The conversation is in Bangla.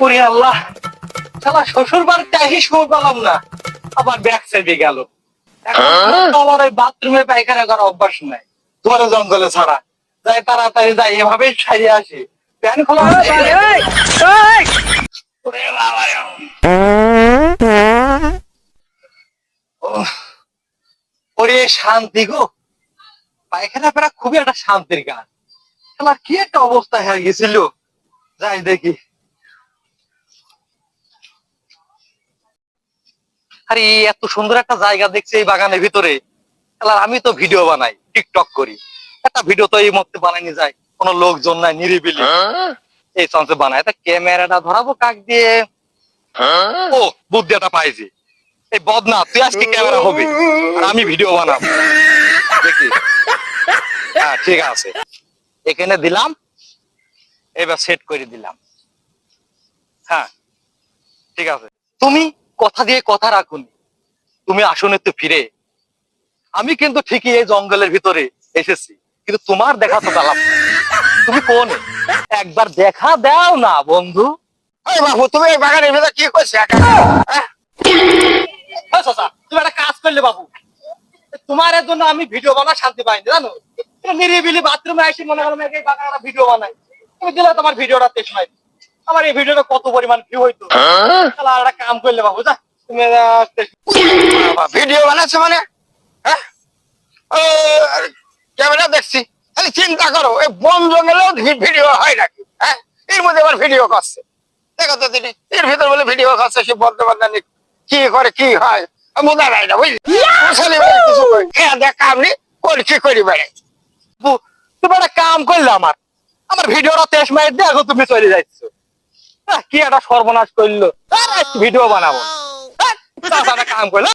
ওরে আল্লাহ, শালা শ্বশুর বাড়িতে এসে সময় পেলাম না, আবার ব্যাগ চেপে গেল। এখন তো আমার ওই বাথরুমে পায়খানা করার অভ্যাস নাই, তোমার জঙ্গলে ছাড়া। যাই তাড়াতাড়ি যাই, এভাবেই সারিয়ে আসি। প্যান খোলা আছে? ওরে বাবা রে। ওহ, ওরে শান্তি গো, পায়খানা ফেরা খুবই একটা শান্তির গান। শালা কি একটা অবস্থা হয়ে গেছিল, যাই দেখি। আরে এত সুন্দর একটা জায়গা দেখছি এই বাগানের ভিতরে। শালা আমি তো ভিডিও বানাই, টিকটক করি, একটা ভিডিও তো এই মুহূর্তে বানাইনি যায়, কোনো লোকজন নাই, নিরিবিলি। এই চান্সে বানায় তা ক্যামেরাটা ধরাবো কাক দিয়ে। ও বুদ্ধি একটা পাইছি, এই বদনা তুই আজকে ক্যামেরা হবে আর আমি ভিডিও বানাবো, দেখি। হ্যাঁ ঠিক আছে, এখানে দিলাম, এবার সেট করে দিলাম। হ্যাঁ ঠিক আছে, তুমি কথা দিয়ে কথা রাখুনি, তুমি আসনে তো ফিরে। আমি কিন্তু ঠিকই এই জঙ্গলের ভিতরে এসেছি, কিন্তু তোমার দেখা তো পেলাম না। তুমি কোন, একবার দেখা দাও না বন্ধু। বাবু তুমি এই বাগানের ভিতরে কি করছো তুমি একটা কাজ করলে বাবু, তোমার জন্য আমি ভিডিও বানা শান্তি পাইনি জানো। নিরিবিলি বাথরুমে আসি মনে করো এই বাগানে ভিডিও বানাই, তুমি দিলে তোমার ভিডিওটা টেস্ট নাই। আমার এই ভিডিওটা কত পরিমাণ ভিউ হইতো। তাহলে আর একটা কাম করলে বাবু, যা তুমি ভিডিও বানাচ্ছো মানে? হ্যাঁ ক্যামেরা দেখছি, খালি চিন্তা করো এই বন জঙ্গলেও ভিডিও হয় নাকি? হ্যাঁ এর মধ্যে আবার ভিডিও করছে, দেখো তো তিনি এর ভিতর বলে ভিডিও করছে, সে বলতে পারেন কি করে কি হয় বোঝা যায় না, বুঝলি? কিছু দেখ আপনি করি কি করি বেড়ে। তুমি একটা কাম করলে আমার আমার ভিডিওটা টেস্ট মাইট দিয়ে এখন তুমি চলে যাচ্ছ। কি একটা সর্বনাশ করলো, ভিডিও বানাবো কাম করলে।